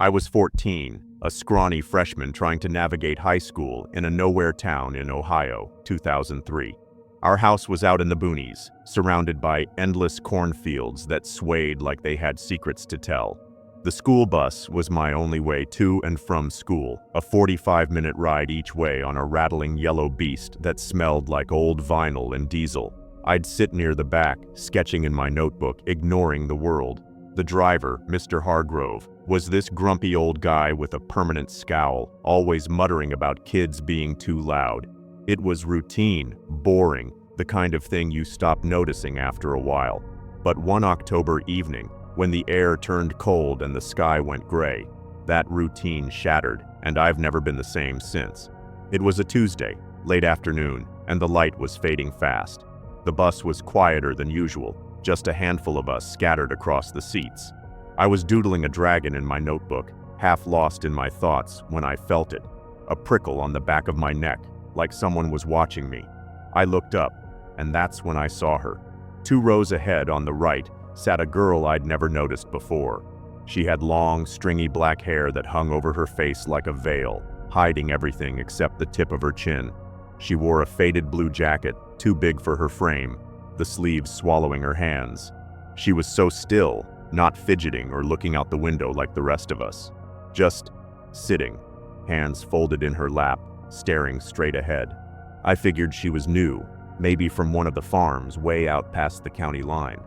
I was 14, a scrawny freshman trying to navigate high school in a nowhere town in Ohio, 2003. Our house was out in the boonies, surrounded by endless cornfields that swayed like they had secrets to tell. The school bus was my only way to and from school, a 45-minute ride each way on a rattling yellow beast that smelled like old vinyl and diesel. I'd sit near the back, sketching in my notebook, ignoring the world. The driver, Mr. Hargrove, was this grumpy old guy with a permanent scowl, always muttering about kids being too loud. It was routine, boring, the kind of thing you stop noticing after a while. But one October evening, when the air turned cold and the sky went gray, that routine shattered, and I've never been the same since. It was a Tuesday, late afternoon, and the light was fading fast. The bus was quieter than usual, just a handful of us scattered across the seats. I was doodling a dragon in my notebook, half lost in my thoughts when I felt it, a prickle on the back of my neck, like someone was watching me. I looked up, and that's when I saw her. 2 rows ahead on the right sat a girl I'd never noticed before. She had long, stringy black hair that hung over her face like a veil, hiding everything except the tip of her chin. She wore a faded blue jacket, too big for her frame, the sleeves swallowing her hands. She was so still, not fidgeting or looking out the window like the rest of us. Just sitting, hands folded in her lap, staring straight ahead. I figured she was new, maybe from one of the farms way out past the county line.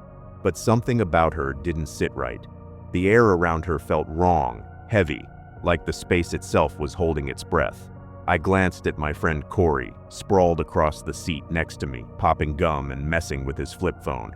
But something about her didn't sit right. The air around her felt wrong, heavy, like the space itself was holding its breath. I glanced at my friend Corey, sprawled across the seat next to me, popping gum and messing with his flip phone.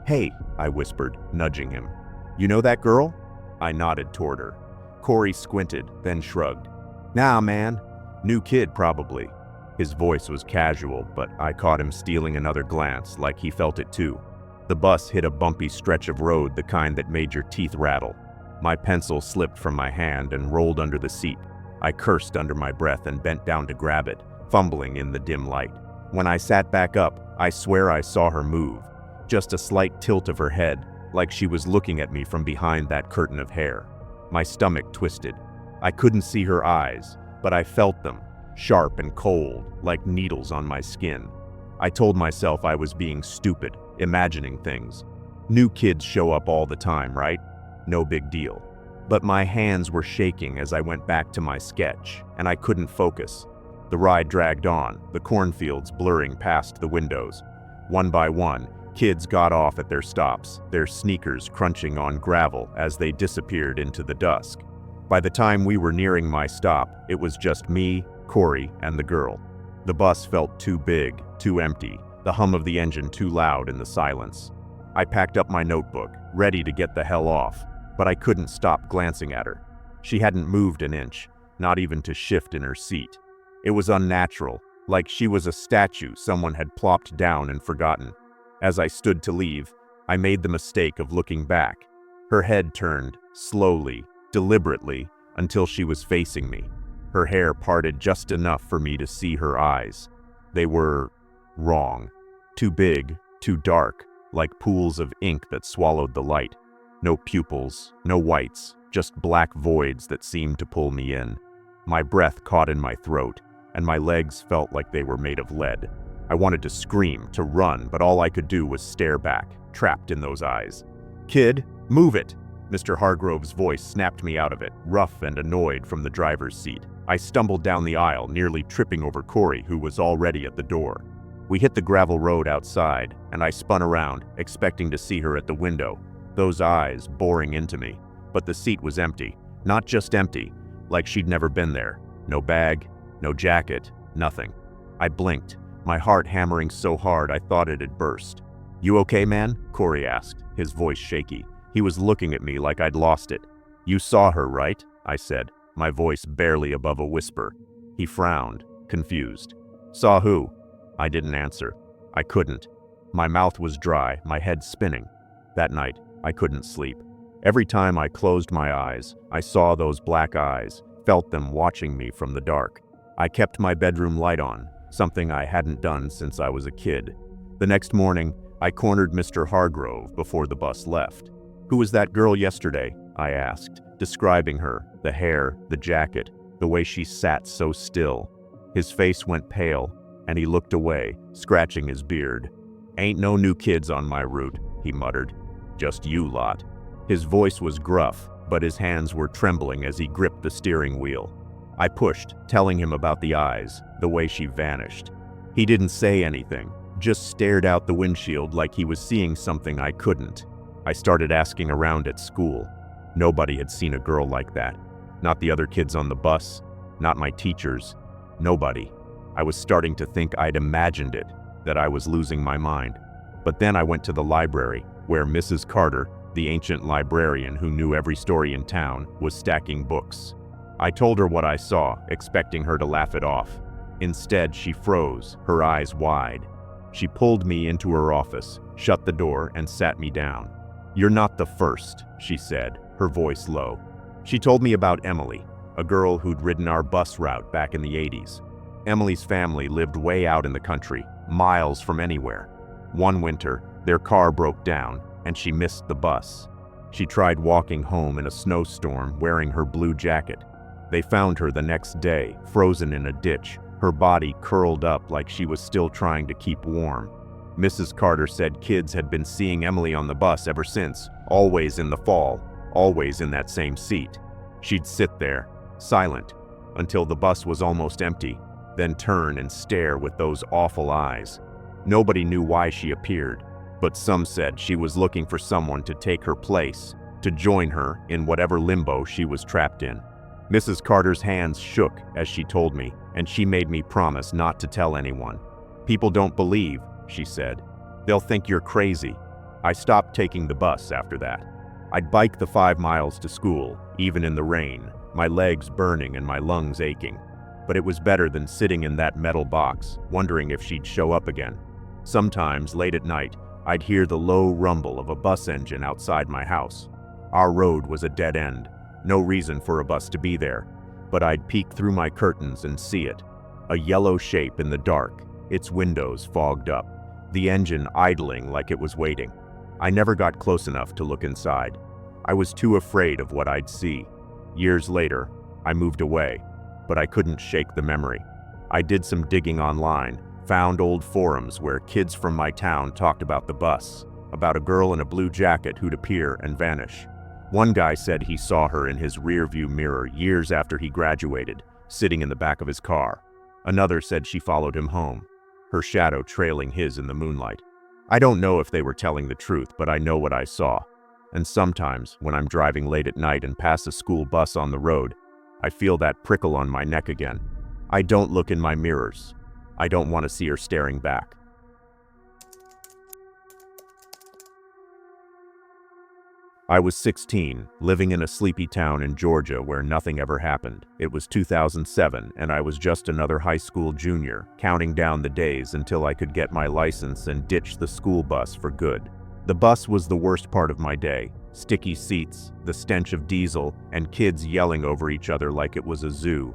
"Hey," I whispered, nudging him. "You know that girl?" I nodded toward her. Corey squinted, then shrugged. "Nah, man. New kid, probably." His voice was casual, but I caught him stealing another glance, like he felt it too. The bus hit a bumpy stretch of road, the kind that made your teeth rattle. My pencil slipped from my hand and rolled under the seat. I cursed under my breath and bent down to grab it, fumbling in the dim light. When I sat back up, I swear I saw her move. Just a slight tilt of her head, like she was looking at me from behind that curtain of hair. My stomach twisted. I couldn't see her eyes, but I felt them, sharp and cold, like needles on my skin. I told myself I was being stupid, imagining things. New kids show up all the time, right? No big deal. But my hands were shaking as I went back to my sketch, and I couldn't focus. The ride dragged on, the cornfields blurring past the windows. One by one, kids got off at their stops, their sneakers crunching on gravel as they disappeared into the dusk. By the time we were nearing my stop, it was just me, Corey, and the girl. The bus felt too big, too empty, the hum of the engine too loud in the silence. I packed up my notebook, ready to get the hell off, but I couldn't stop glancing at her. She hadn't moved an inch, not even to shift in her seat. It was unnatural, like she was a statue someone had plopped down and forgotten. As I stood to leave, I made the mistake of looking back. Her head turned, slowly, deliberately, until she was facing me. Her hair parted just enough for me to see her eyes. They were wrong. Too big, too dark, like pools of ink that swallowed the light. No pupils, no whites, just black voids that seemed to pull me in. My breath caught in my throat, and my legs felt like they were made of lead. I wanted to scream, to run, but all I could do was stare back, trapped in those eyes. "Kid, move it!" Mr. Hargrove's voice snapped me out of it, rough and annoyed from the driver's seat. I stumbled down the aisle, nearly tripping over Corey, who was already at the door. We hit the gravel road outside, and I spun around, expecting to see her at the window, those eyes boring into me. But the seat was empty. Not just empty, like she'd never been there. No bag, no jacket, nothing. I blinked, my heart hammering so hard I thought it had burst. "You okay, man?" Corey asked, his voice shaky. He was looking at me like I'd lost it. "You saw her, right?" I said, my voice barely above a whisper. He frowned, confused. "Saw who?" I didn't answer. I couldn't. My mouth was dry, my head spinning. That night, I couldn't sleep. Every time I closed my eyes, I saw those black eyes, felt them watching me from the dark. I kept my bedroom light on, something I hadn't done since I was a kid. The next morning, I cornered Mr. Hargrove before the bus left. "Who was that girl yesterday?" I asked, describing her, the hair, the jacket, the way she sat so still. His face went pale, and he looked away, scratching his beard. "Ain't no new kids on my route," he muttered. "Just you lot." His voice was gruff, but his hands were trembling as he gripped the steering wheel. I pushed, telling him about the eyes, the way she vanished. He didn't say anything, just stared out the windshield like he was seeing something I couldn't. I started asking around at school. Nobody had seen a girl like that. Not the other kids on the bus, not my teachers, nobody. I was starting to think I'd imagined it, that I was losing my mind. But then I went to the library, where Mrs. Carter, the ancient librarian who knew every story in town, was stacking books. I told her what I saw, expecting her to laugh it off. Instead, she froze, her eyes wide. She pulled me into her office, shut the door, and sat me down. "You're not the first," she said, her voice low. She told me about Emily, a girl who'd ridden our bus route back in the 80s. Emily's family lived way out in the country, miles from anywhere. One winter, their car broke down, and she missed the bus. She tried walking home in a snowstorm wearing her blue jacket. They found her the next day, frozen in a ditch, her body curled up like she was still trying to keep warm. Mrs. Carter said kids had been seeing Emily on the bus ever since, always in the fall, always in that same seat. She'd sit there, silent, until the bus was almost empty, then turn and stare with those awful eyes. Nobody knew why she appeared, but some said she was looking for someone to take her place, to join her in whatever limbo she was trapped in. Mrs. Carter's hands shook as she told me, and she made me promise not to tell anyone. "People don't believe," she said. "They'll think you're crazy." I stopped taking the bus after that. I'd bike the 5 miles to school, even in the rain, my legs burning and my lungs aching. But it was better than sitting in that metal box, wondering if she'd show up again. Sometimes, late at night, I'd hear the low rumble of a bus engine outside my house. Our road was a dead end. No reason for a bus to be there, but I'd peek through my curtains and see it. A yellow shape in the dark, its windows fogged up, the engine idling like it was waiting. I never got close enough to look inside. I was too afraid of what I'd see. Years later, I moved away, but I couldn't shake the memory. I did some digging online, found old forums where kids from my town talked about the bus, about a girl in a blue jacket who'd appear and vanish. One guy said he saw her in his rearview mirror years after he graduated, sitting in the back of his car. Another said she followed him home, her shadow trailing his in the moonlight. I don't know if they were telling the truth, but I know what I saw. And sometimes, when I'm driving late at night and pass a school bus on the road, I feel that prickle on my neck again. I don't look in my mirrors. I don't want to see her staring back. I was 16, living in a sleepy town in Georgia where nothing ever happened. It was 2007, and I was just another high school junior, counting down the days until I could get my license and ditch the school bus for good. The bus was the worst part of my day. Sticky seats, the stench of diesel, and kids yelling over each other like it was a zoo.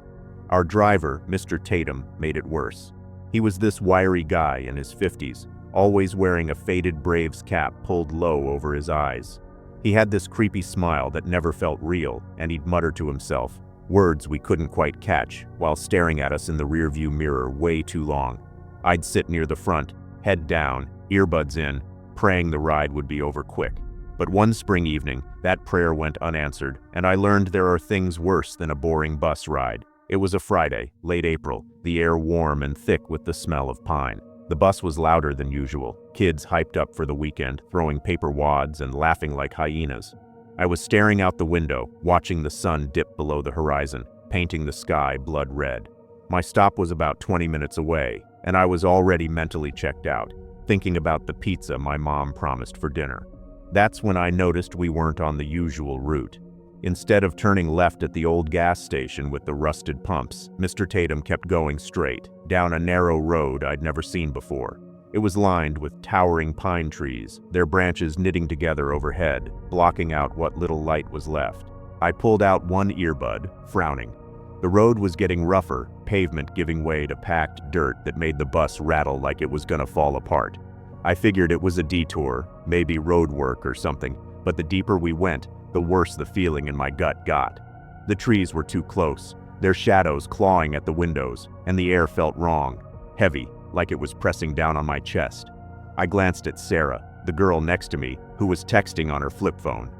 Our driver, Mr. Tatum, made it worse. He was this wiry guy in his 50s, always wearing a faded Braves cap pulled low over his eyes. He had this creepy smile that never felt real, and he'd mutter to himself, words we couldn't quite catch, while staring at us in the rearview mirror way too long. I'd sit near the front, head down, earbuds in, praying the ride would be over quick. But one spring evening, that prayer went unanswered, and I learned there are things worse than a boring bus ride. It was a Friday, late April, the air warm and thick with the smell of pine. The bus was louder than usual, kids hyped up for the weekend, throwing paper wads and laughing like hyenas. I was staring out the window, watching the sun dip below the horizon, painting the sky blood red. My stop was about 20 minutes away, and I was already mentally checked out, thinking about the pizza my mom promised for dinner. That's when I noticed we weren't on the usual route. Instead of turning left at the old gas station with the rusted pumps, Mr. Tatum kept going straight, down a narrow road I'd never seen before. It was lined with towering pine trees, their branches knitting together overhead, blocking out what little light was left. I pulled out one earbud, frowning. The road was getting rougher, pavement giving way to packed dirt that made the bus rattle like it was gonna fall apart. I figured it was a detour, maybe road work or something, but the deeper we went, the worse the feeling in my gut got. The trees were too close, their shadows clawing at the windows, and the air felt wrong, heavy, like it was pressing down on my chest. I glanced at Sarah, the girl next to me, who was texting on her flip phone.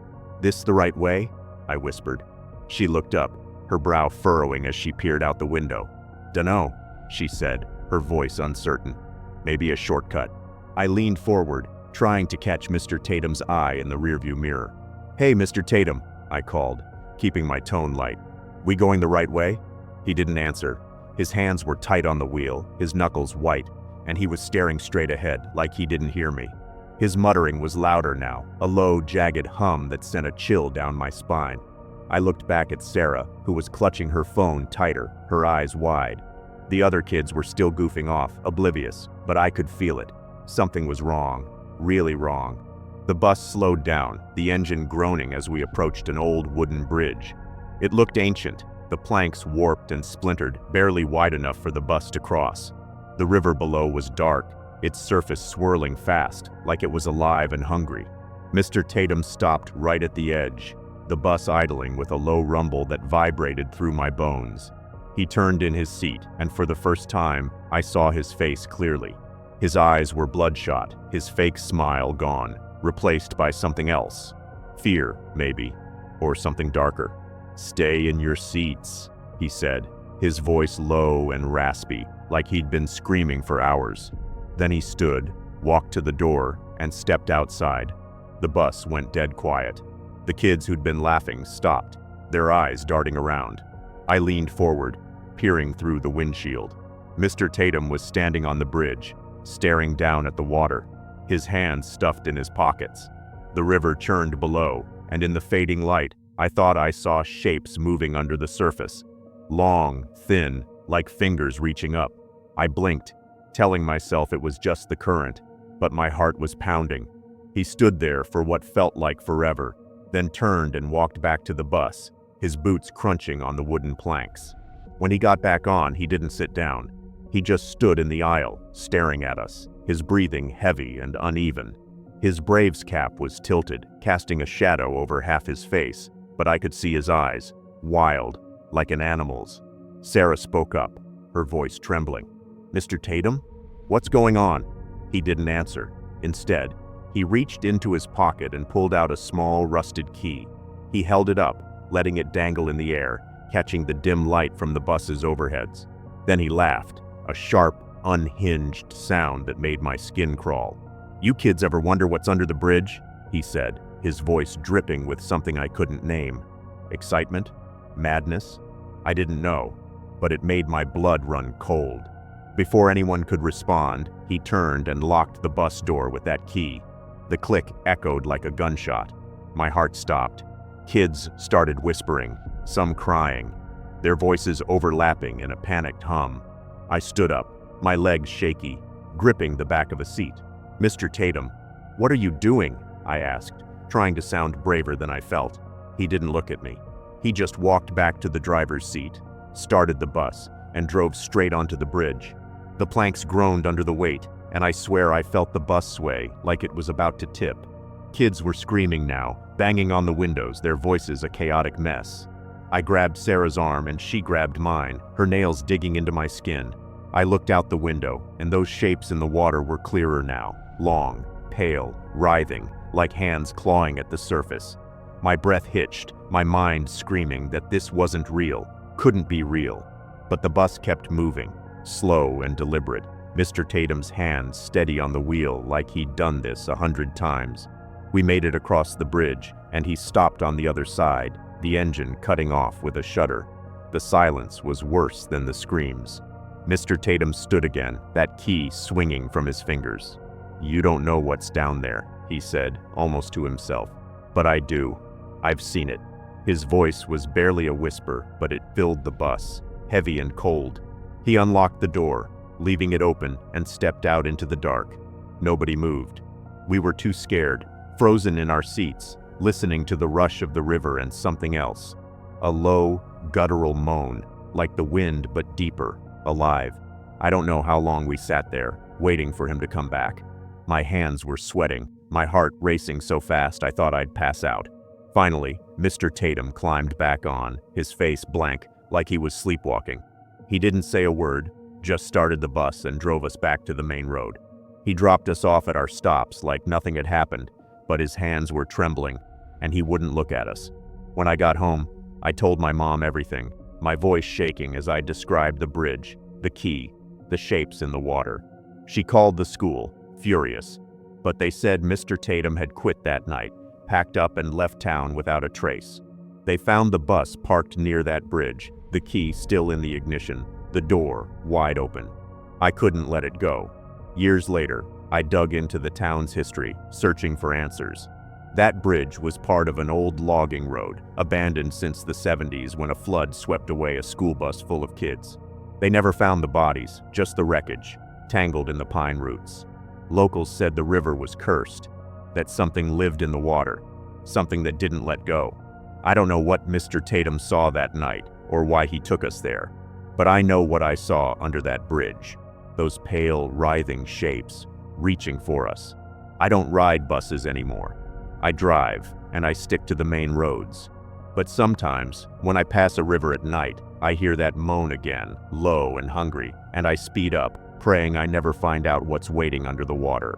"This the right way?" I whispered. She looked up, her brow furrowing as she peered out the window. "Dunno," she said, her voice uncertain. "Maybe a shortcut." I leaned forward, trying to catch Mr. Tatum's eye in the rearview mirror. "Hey, Mr. Tatum," I called, keeping my tone light. "We going the right way?" He didn't answer. His hands were tight on the wheel, his knuckles white, and he was staring straight ahead like he didn't hear me. His muttering was louder now, a low, jagged hum that sent a chill down my spine. I looked back at Sarah, who was clutching her phone tighter, her eyes wide. The other kids were still goofing off, oblivious, but I could feel it. Something was wrong, really wrong. The bus slowed down, the engine groaning as we approached an old wooden bridge. It looked ancient, the planks warped and splintered, barely wide enough for the bus to cross. The river below was dark, its surface swirling fast, like it was alive and hungry. Mr. Tatum stopped right at the edge, the bus idling with a low rumble that vibrated through my bones. He turned in his seat, and for the first time, I saw his face clearly. His eyes were bloodshot, his fake smile gone, replaced by something else. Fear, maybe, or something darker. "Stay in your seats," he said, his voice low and raspy, like he'd been screaming for hours. Then he stood, walked to the door, and stepped outside. The bus went dead quiet. The kids who'd been laughing stopped, their eyes darting around. I leaned forward, peering through the windshield. Mr. Tatum was standing on the bridge, staring down at the water, his hands stuffed in his pockets. The river churned below, and in the fading light, I thought I saw shapes moving under the surface. Long, thin, like fingers reaching up. I blinked, telling myself it was just the current, but my heart was pounding. He stood there for what felt like forever, then turned and walked back to the bus, his boots crunching on the wooden planks. When he got back on, he didn't sit down. He just stood in the aisle, staring at us, his breathing heavy and uneven. His Braves cap was tilted, casting a shadow over half his face, but I could see his eyes, wild, like an animal's. Sarah spoke up, her voice trembling. "Mr. Tatum? What's going on?" He didn't answer. Instead, he reached into his pocket and pulled out a small, rusted key. He held it up, letting it dangle in the air, catching the dim light from the bus's overheads. Then he laughed, a sharp, unhinged sound that made my skin crawl. "You kids ever wonder what's under the bridge?" he said, his voice dripping with something I couldn't name. Excitement? Madness? I didn't know, but it made my blood run cold. Before anyone could respond, he turned and locked the bus door with that key. The click echoed like a gunshot. My heart stopped. Kids started whispering, some crying, their voices overlapping in a panicked hum. I stood up, my legs shaky, gripping the back of a seat. "Mr. Tatum, what are you doing?" I asked, trying to sound braver than I felt. He didn't look at me. He just walked back to the driver's seat, started the bus, and drove straight onto the bridge. The planks groaned under the weight, and I swear I felt the bus sway like it was about to tip. Kids were screaming now, banging on the windows, their voices a chaotic mess. I grabbed Sarah's arm and she grabbed mine, her nails digging into my skin. I looked out the window, and those shapes in the water were clearer now, long, pale, writhing, like hands clawing at the surface. My breath hitched, my mind screaming that this wasn't real, couldn't be real. But the bus kept moving, slow and deliberate, Mr. Tatum's hands steady on the wheel like he'd done this 100 times. We made it across the bridge, and he stopped on the other side, the engine cutting off with a shudder. The silence was worse than the screams. Mr. Tatum stood again, that key swinging from his fingers. "You don't know what's down there," he said, almost to himself. "But I do. I've seen it." His voice was barely a whisper, but it filled the bus, heavy and cold. He unlocked the door, leaving it open, and stepped out into the dark. Nobody moved. We were too scared, frozen in our seats, listening to the rush of the river and something else. A low, guttural moan, like the wind but deeper, alive. I don't know how long we sat there, waiting for him to come back. My hands were sweating, my heart racing so fast I thought I'd pass out. Finally, Mr. Tatum climbed back on, his face blank, like he was sleepwalking. He didn't say a word, just started the bus and drove us back to the main road. He dropped us off at our stops like nothing had happened, but his hands were trembling, and he wouldn't look at us. When I got home, I told my mom everything, my voice shaking as I described the bridge, the key, the shapes in the water. She called the school, furious, but they said Mr. Tatum had quit that night, packed up and left town without a trace. They found the bus parked near that bridge, the key still in the ignition, the door wide open. I couldn't let it go. Years later, I dug into the town's history, searching for answers. That bridge was part of an old logging road, abandoned since the 70s when a flood swept away a school bus full of kids. They never found the bodies, just the wreckage, tangled in the pine roots. Locals said the river was cursed, that something lived in the water, something that didn't let go. I don't know what Mr. Tatum saw that night or why he took us there, but I know what I saw under that bridge. Those pale, writhing shapes, reaching for us. I don't ride buses anymore. I drive, and I stick to the main roads. But sometimes, when I pass a river at night, I hear that moan again, low and hungry, and I speed up, praying I never find out what's waiting under the water.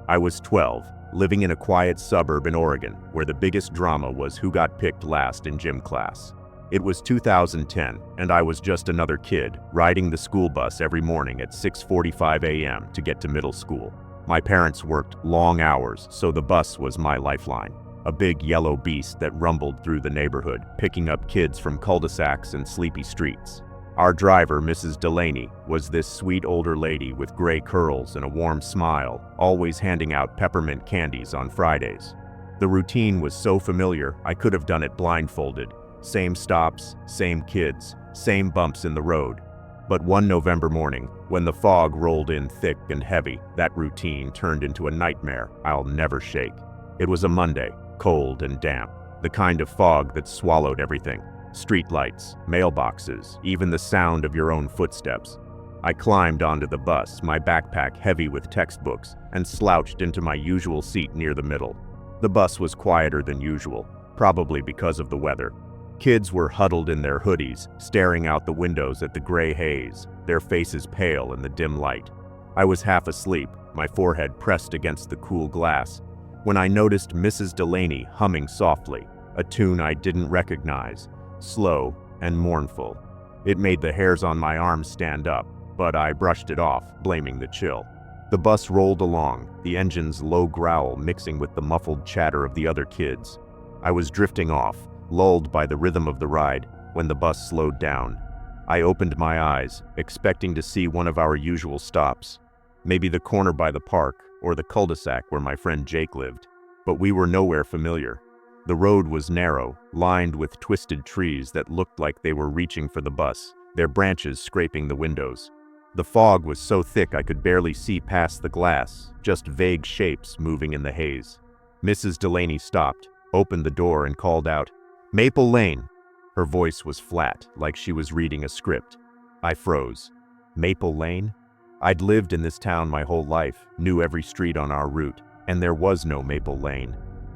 I was 12, living in a quiet suburb in Oregon, where the biggest drama was who got picked last in gym class. It was 2010, and I was just another kid, riding the school bus every morning at 6:45 a.m. to get to middle school. My parents worked long hours, so the bus was my lifeline. A big yellow beast that rumbled through the neighborhood, picking up kids from cul-de-sacs and sleepy streets. Our driver, Mrs. Delaney, was this sweet older lady with gray curls and a warm smile, always handing out peppermint candies on Fridays. The routine was so familiar, I could have done it blindfolded. Same stops, same kids, same bumps in the road. But one November morning, when the fog rolled in thick and heavy, that routine turned into a nightmare I'll never shake. It was a Monday, cold and damp, the kind of fog that swallowed everything. Streetlights, mailboxes, even the sound of your own footsteps. I climbed onto the bus, my backpack heavy with textbooks, and slouched into my usual seat near the middle. The bus was quieter than usual, probably because of the weather. Kids were huddled in their hoodies, staring out the windows at the gray haze, their faces pale in the dim light. I was half asleep, my forehead pressed against the cool glass, when I noticed Mrs. Delaney humming softly, a tune I didn't recognize, slow and mournful. It made the hairs on my arms stand up, but I brushed it off, blaming the chill. The bus rolled along, the engine's low growl mixing with the muffled chatter of the other kids. I was drifting off, lulled by the rhythm of the ride, when the bus slowed down. I opened my eyes, expecting to see one of our usual stops, maybe the corner by the park or the cul-de-sac where my friend Jake lived. But we were nowhere familiar. The road was narrow, lined with twisted trees that looked like they were reaching for the bus, their branches scraping the windows. The fog was so thick I could barely see past the glass, just vague shapes moving in the haze. Mrs. Delaney stopped, opened the door and called out, "Maple Lane." Her voice was flat, like she was reading a script. I froze. Maple Lane? I'd lived in this town my whole life, knew every street on our route, and there was no Maple Lane.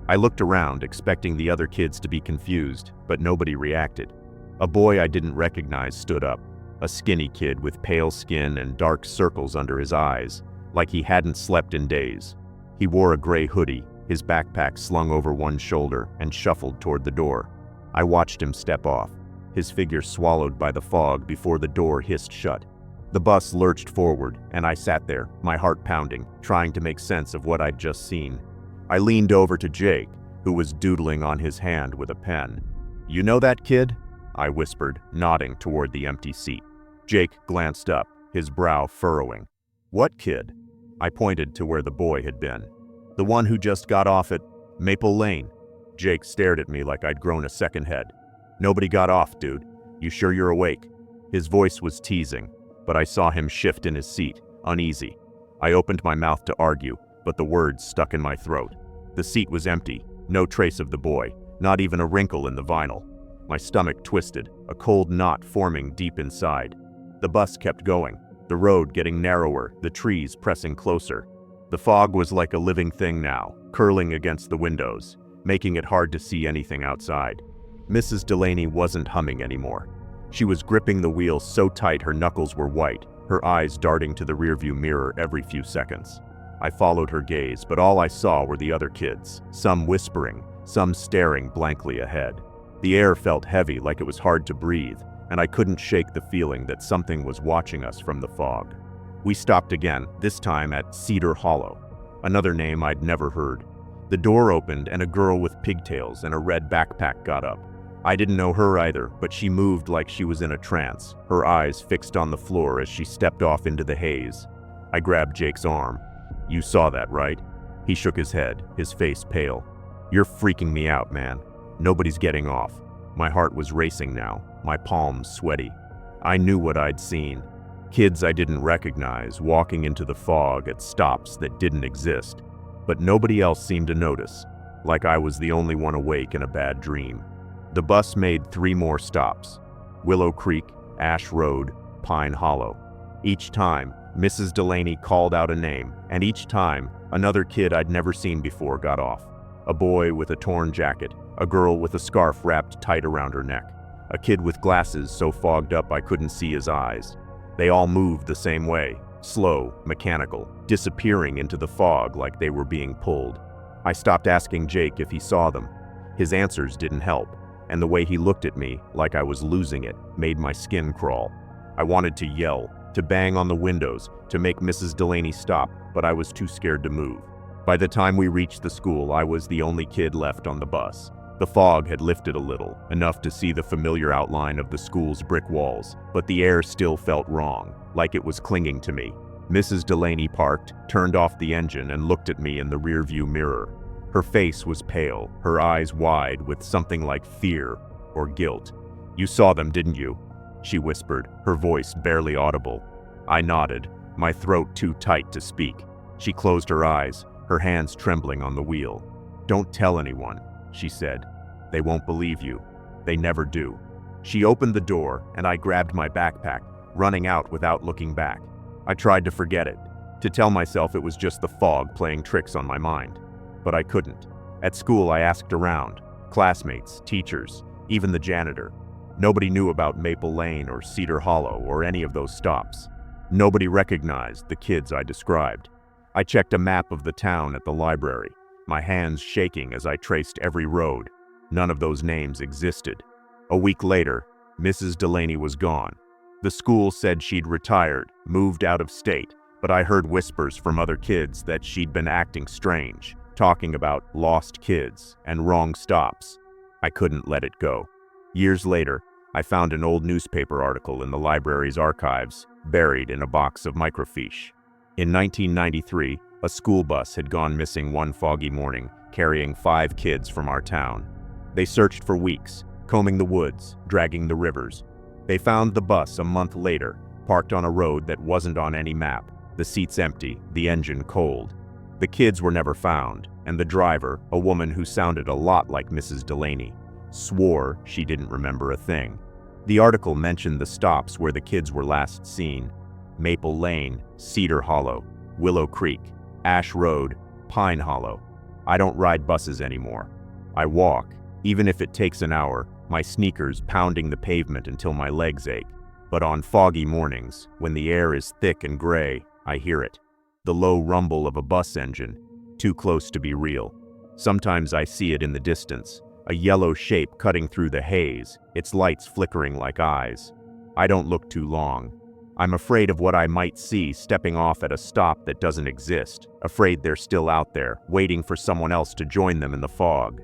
I looked around, expecting the other kids to be confused, but nobody reacted. A boy I didn't recognize stood up, a skinny kid with pale skin and dark circles under his eyes, like he hadn't slept in days. He wore a gray hoodie, his backpack slung over one shoulder, and shuffled toward the door. I watched him step off, his figure swallowed by the fog before the door hissed shut. The bus lurched forward, and I sat there, my heart pounding, trying to make sense of what I'd just seen. I leaned over to Jake, who was doodling on his hand with a pen. "You know that kid?" I whispered, nodding toward the empty seat. Jake glanced up, his brow furrowing. "What kid?" I pointed to where the boy had been. "The one who just got off at Maple Lane." Jake stared at me like I'd grown a second head. "Nobody got off, dude. You sure you're awake?" His voice was teasing, but I saw him shift in his seat, uneasy. I opened my mouth to argue, but the words stuck in my throat. The seat was empty, no trace of the boy, not even a wrinkle in the vinyl. My stomach twisted, a cold knot forming deep inside. The bus kept going, the road getting narrower, the trees pressing closer. The fog was like a living thing now, curling against the windows, making it hard to see anything outside. Mrs. Delaney wasn't humming anymore. She was gripping the wheel so tight her knuckles were white, her eyes darting to the rearview mirror every few seconds. I followed her gaze, but all I saw were the other kids, some whispering, some staring blankly ahead. The air felt heavy, like it was hard to breathe, and I couldn't shake the feeling that something was watching us from the fog. We stopped again, this time at Cedar Hollow, another name I'd never heard. The door opened and a girl with pigtails and a red backpack got up. I didn't know her either, but she moved like she was in a trance, her eyes fixed on the floor as she stepped off into the haze. I grabbed Jake's arm. "You saw that, right?" He shook his head, his face pale. "You're freaking me out, man. Nobody's getting off." My heart was racing now, my palms sweaty. I knew what I'd seen. Kids I didn't recognize walking into the fog at stops that didn't exist. But nobody else seemed to notice, like I was the only one awake in a bad dream. The bus made 3 more stops: Willow Creek, Ash Road, Pine Hollow. Each time, Mrs. Delaney called out a name, and each time, another kid I'd never seen before got off. A boy with a torn jacket, a girl with a scarf wrapped tight around her neck, a kid with glasses so fogged up I couldn't see his eyes. They all moved the same way, slow, mechanical, disappearing into the fog like they were being pulled. I stopped asking Jake if he saw them. His answers didn't help, and the way he looked at me, like I was losing it, made my skin crawl. I wanted to yell, to bang on the windows, to make Mrs. Delaney stop, but I was too scared to move. By the time we reached the school, I was the only kid left on the bus. The fog had lifted a little, enough to see the familiar outline of the school's brick walls, but the air still felt wrong, like it was clinging to me. Mrs. Delaney parked, turned off the engine, and looked at me in the rearview mirror. Her face was pale, her eyes wide with something like fear or guilt. "You saw them, didn't you?" she whispered, her voice barely audible. I nodded, my throat too tight to speak. She closed her eyes, her hands trembling on the wheel. "Don't tell anyone," she said. "They won't believe you. They never do." She opened the door, and I grabbed my backpack, running out without looking back. I tried to forget it, to tell myself it was just the fog playing tricks on my mind. But I couldn't. At school, I asked around, classmates, teachers, even the janitor. Nobody knew about Maple Lane or Cedar Hollow or any of those stops. Nobody recognized the kids I described. I checked a map of the town at the library, my hands shaking as I traced every road. None of those names existed. A week later, Mrs. Delaney was gone. The school said she'd retired, moved out of state, but I heard whispers from other kids that she'd been acting strange, talking about lost kids and wrong stops. I couldn't let it go. Years later, I found an old newspaper article in the library's archives, buried in a box of microfiche. In 1993, a school bus had gone missing one foggy morning, carrying 5 kids from our town. They searched for weeks, combing the woods, dragging the rivers. They found the bus a month later, parked on a road that wasn't on any map, the seats empty, the engine cold. The kids were never found, and the driver, a woman who sounded a lot like Mrs. Delaney, swore she didn't remember a thing. The article mentioned the stops where the kids were last seen: Maple Lane, Cedar Hollow, Willow Creek, Ash Road, Pine Hollow. I don't ride buses anymore. I walk, even if it takes an hour, my sneakers pounding the pavement until my legs ache. But on foggy mornings, when the air is thick and gray, I hear it. The low rumble of a bus engine, too close to be real. Sometimes I see it in the distance, a yellow shape cutting through the haze, its lights flickering like eyes. I don't look too long. I'm afraid of what I might see stepping off at a stop that doesn't exist, afraid they're still out there, waiting for someone else to join them in the fog.